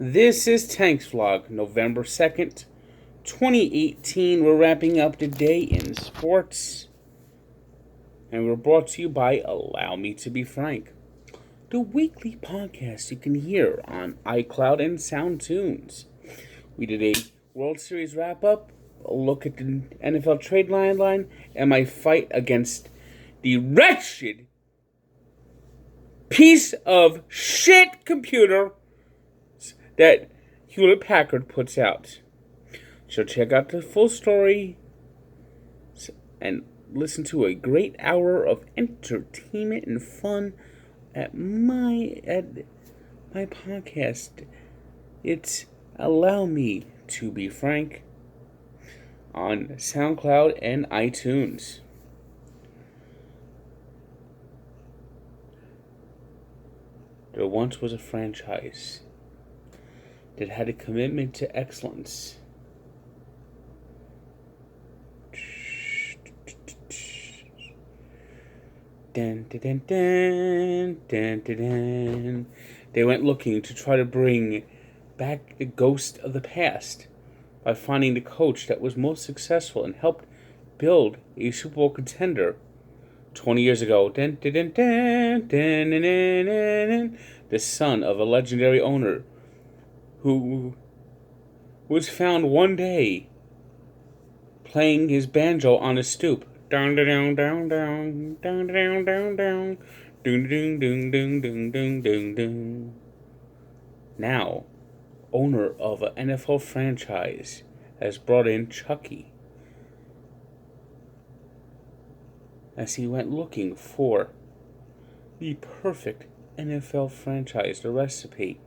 This is Tanks Vlog, November 2nd, 2018. We're wrapping up the day in sports. And we're brought to you by Allow Me to Be Frank, the weekly podcast you can hear on iCloud and SoundTunes. We did a World Series wrap-up, a look at the NFL trade line, and my fight against the wretched piece of shit computer that Hewlett-Packard puts out. So check out the full story and listen to a great hour of entertainment and fun at my podcast. It's Allow Me to Be Frank on SoundCloud and iTunes. There once was a franchise that had a commitment to excellence. Dun, dun, dun, dun, dun, dun, dun. They went looking to try to bring back the ghost of the past by finding the coach that was most successful and helped build a Super Bowl contender 20 years ago. Dun, dun, dun, dun, dun, dun, dun, dun, dun. The son of a legendary owner who was found one day playing his banjo on a stoop. Down, down, down, down, down, down, down, down, doon, doon, doon, doon, doon, doon, doon, doon. Now, owner of an NFL franchise has brought in Chucky as he went looking for the perfect NFL franchise, the recipe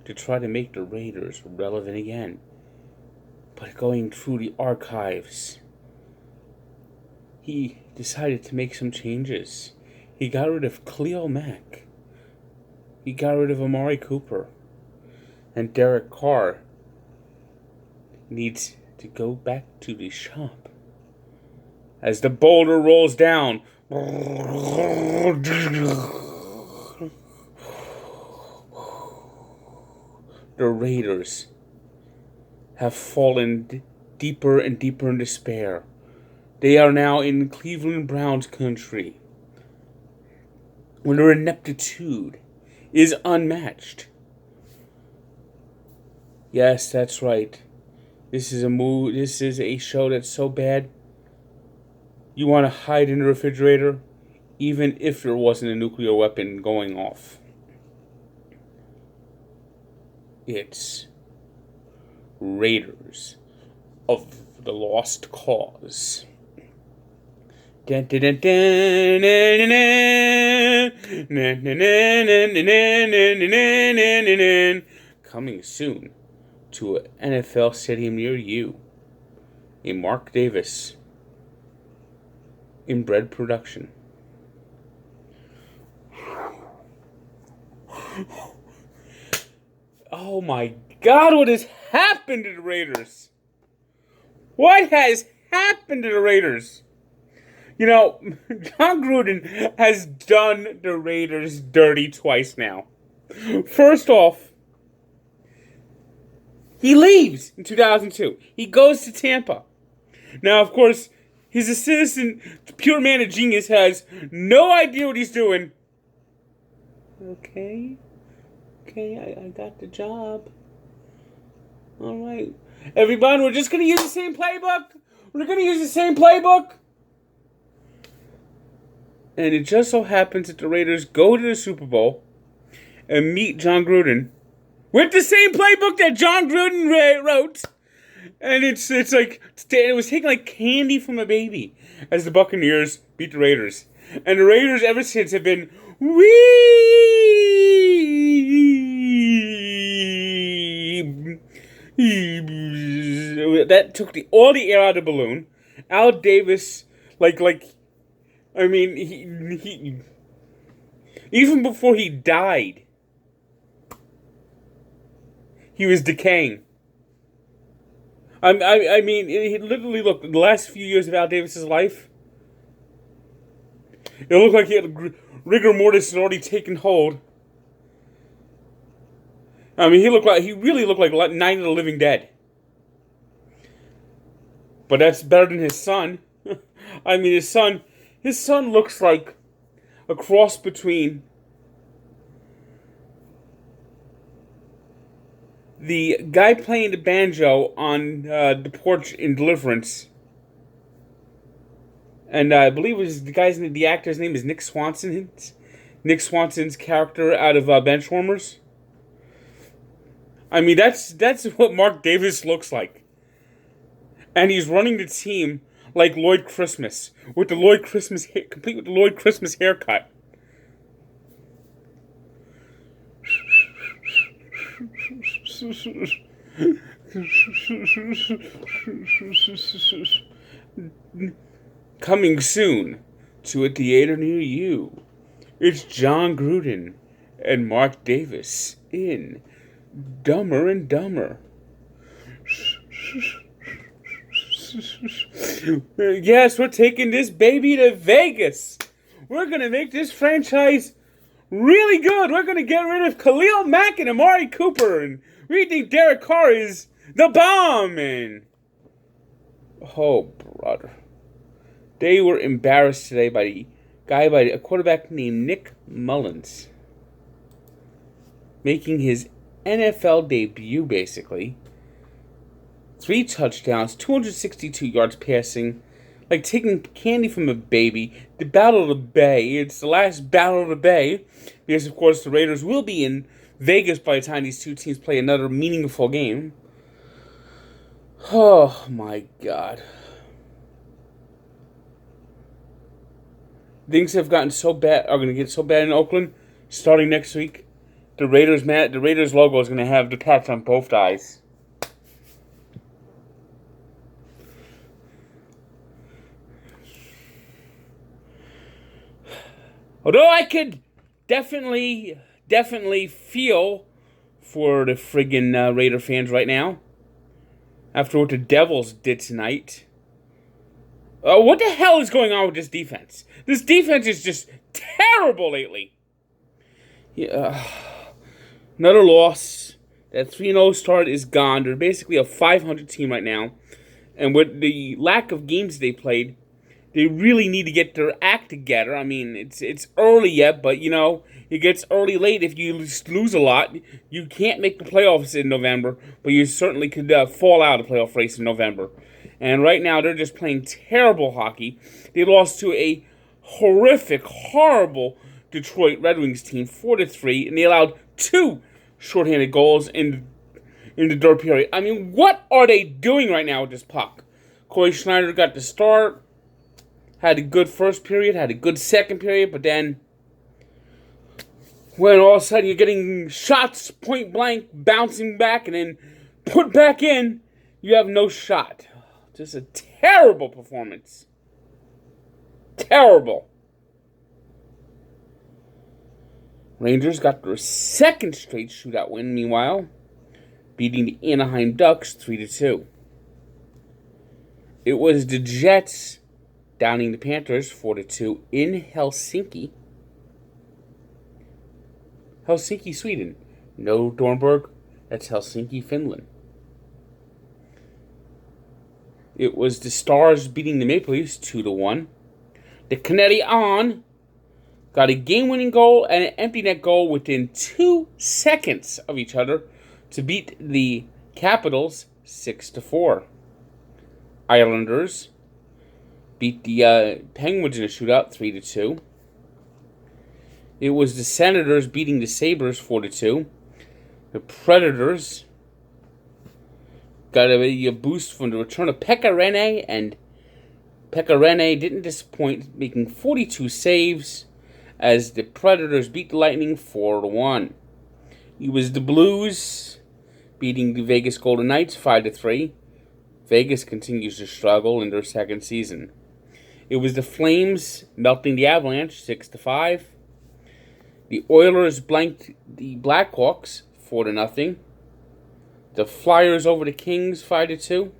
to try to make the Raiders relevant again. But going through the archives, he decided to make some changes. He got rid of Khalil Mack. He got rid of Amari Cooper. And Derek Carr needs to go back to the shop. As the boulder rolls down, the Raiders have fallen deeper and deeper in despair. They are now in Cleveland Browns country, when their ineptitude is unmatched. Yes, that's right. This is a show that's so bad, you want to hide in the refrigerator, even if there wasn't a nuclear weapon going off. It's Raiders of the Lost Cause. Dun, dun, dun, dun, dun, dun, dun. Coming soon to an NFL stadium near you. A Mark Davis inbred production. Oh my God, what has happened to the Raiders? What has happened to the Raiders? You know, Jon Gruden has done the Raiders dirty twice now. First off, he leaves in 2002. He goes to Tampa. Now, of course, his assistant, pure man of genius, has no idea what he's doing. Okay, I got the job. All right. Everybody, we're just going to use the same playbook. And it just so happens that the Raiders go to the Super Bowl and meet Jon Gruden with the same playbook that Jon Gruden wrote. And it's like, it was taken like candy from a baby as the Buccaneers beat the Raiders. And the Raiders ever since have been that took all the air out of the balloon. Al Davis, I mean, he even before he died, he was decaying. I mean, he literally, look, the last few years of Al Davis's life, it looked like he had rigor mortis had already taken hold. I mean, he really looked like Night of the Living Dead. But that's better than his son. I mean, his son looks like a cross between the guy playing the banjo on the porch in Deliverance, and I believe the actor's name is Nick Swanson. Nick Swanson's character out of Benchwarmers. I mean, that's what Mark Davis looks like, and he's running the team like Lloyd Christmas with the Lloyd Christmas complete with the Lloyd Christmas haircut. Coming soon to a theater near you, it's John Gruden and Mark Davis in Dumber and Dumber. Yes, we're taking this baby to Vegas. We're going to make this franchise really good. We're going to get rid of Khalil Mack and Amari Cooper. And we think Derek Carr is the bomb. And oh, brother. They were embarrassed today by a quarterback named Nick Mullins, making his NFL debut, basically. 3 touchdowns, 262 yards passing, like taking candy from a baby. The Battle of the Bay. It's the last Battle of the Bay, because, of course, the Raiders will be in Vegas by the time these two teams play another meaningful game. Oh, my God. Things have gotten so bad, are going to get so bad in Oakland, starting next week. The Raiders logo is going to have the patch on both eyes. Although I could definitely feel for the friggin' Raider fans right now, after what the Devils did tonight. What the hell is going on with this defense? This defense is just terrible lately. Yeah, another loss. That 3-0 start is gone. They're basically a 500 team right now. And with the lack of games they played, they really need to get their act together. I mean, it's early yet, but, you know, it gets early late if you lose a lot. You can't make the playoffs in November, but you certainly could fall out of the playoff race in November. And right now, they're just playing terrible hockey. They lost to a horrific, horrible Detroit Red Wings team, 4-3, and they allowed 2 shorthanded goals in the third period. I mean, what are they doing right now with this puck? Corey Schneider got the start. Had a good first period, had a good second period, but then when all of a sudden you're getting shots point blank, bouncing back, and then put back in, you have no shot. Just a terrible performance. Terrible. Rangers got their second straight shootout win, meanwhile, beating the Anaheim Ducks 3-2. It was the Jets downing the Panthers 4-2 in Helsinki. Helsinki, Sweden. No Dornberg. That's Helsinki, Finland. It was the Stars beating the Maple Leafs 2-1. The Canadiens got a game-winning goal and an empty net goal within 2 seconds of each other to beat the Capitals 6-4. Islanders beat the Penguins in a shootout 3-2. It was the Senators beating the Sabres 4-2. The Predators got a boost from the return of Pekka Rinne, and Pekka Rinne didn't disappoint, making 42 saves as the Predators beat the Lightning 4-1. It was the Blues beating the Vegas Golden Knights 5-3. Vegas continues to struggle in their second season. It was the Flames melting the Avalanche 6-5. The Oilers blanked the Blackhawks 4-0. The Flyers over the Kings 5-2.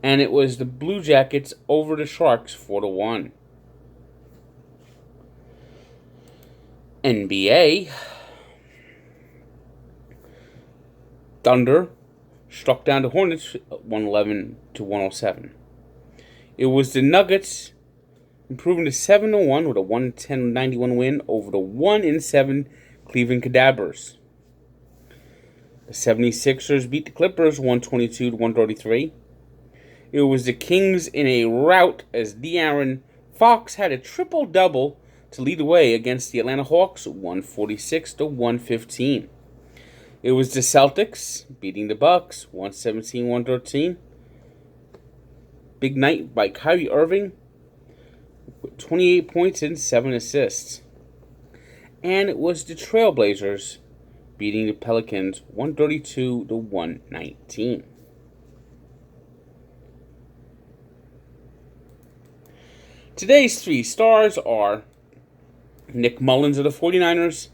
And it was the Blue Jackets over the Sharks 4-1. NBA. Thunder struck down the Hornets 111-107. It was the Nuggets improving to 7-1 with a 110-91 win over the 1-7 Cleveland Cavaliers. The 76ers beat the Clippers 122-133. It was the Kings in a rout as De'Aaron Fox had a triple-double to lead the way against the Atlanta Hawks 146-115. It was the Celtics beating the Bucks 117-113. Big night by Kyrie Irving with 28 points and 7 assists. And it was the Trailblazers beating the Pelicans 132-119. Today's 3 stars are Nick Mullins of the 49ers,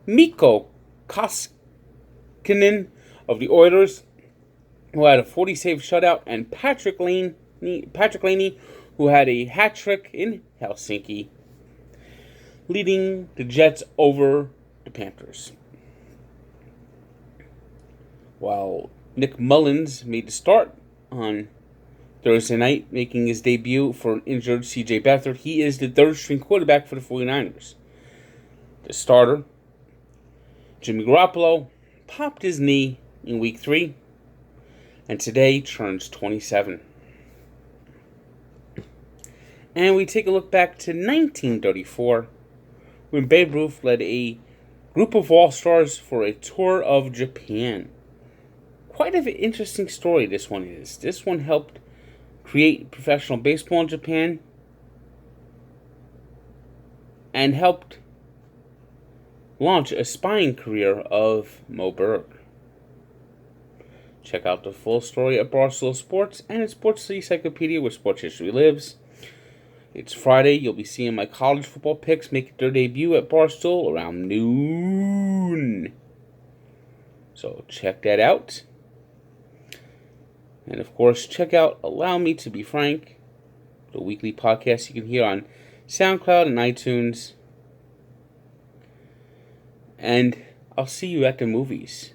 Mikko Koskinen of the Oilers, who had a 40-save shutout, and Patrick Laney, who had a hat trick in Helsinki, leading the Jets over the Panthers. While Nick Mullins made the start on Thursday night, making his debut for an injured C.J. Beathard, he is the third-string quarterback for the 49ers. The starter, Jimmy Garoppolo, popped his knee in Week 3, and today turns 27. And we take a look back to 1934, when Babe Ruth led a group of All-Stars for a tour of Japan. Quite an interesting story this one is. This one helped create professional baseball in Japan and helped launch a spying career of Moe Berg. Check out the full story at Barstool Sports and its Sports Encyclopedia where sports history lives. It's Friday. You'll be seeing my college football picks make their debut at Barstool around noon. So check that out. And of course, check out Allow Me to Be Frank, the weekly podcast you can hear on SoundCloud and iTunes. And I'll see you at the movies.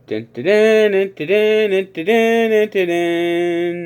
Dun, dun, dun, dun, dun, dun, dun, dun, dun, dun.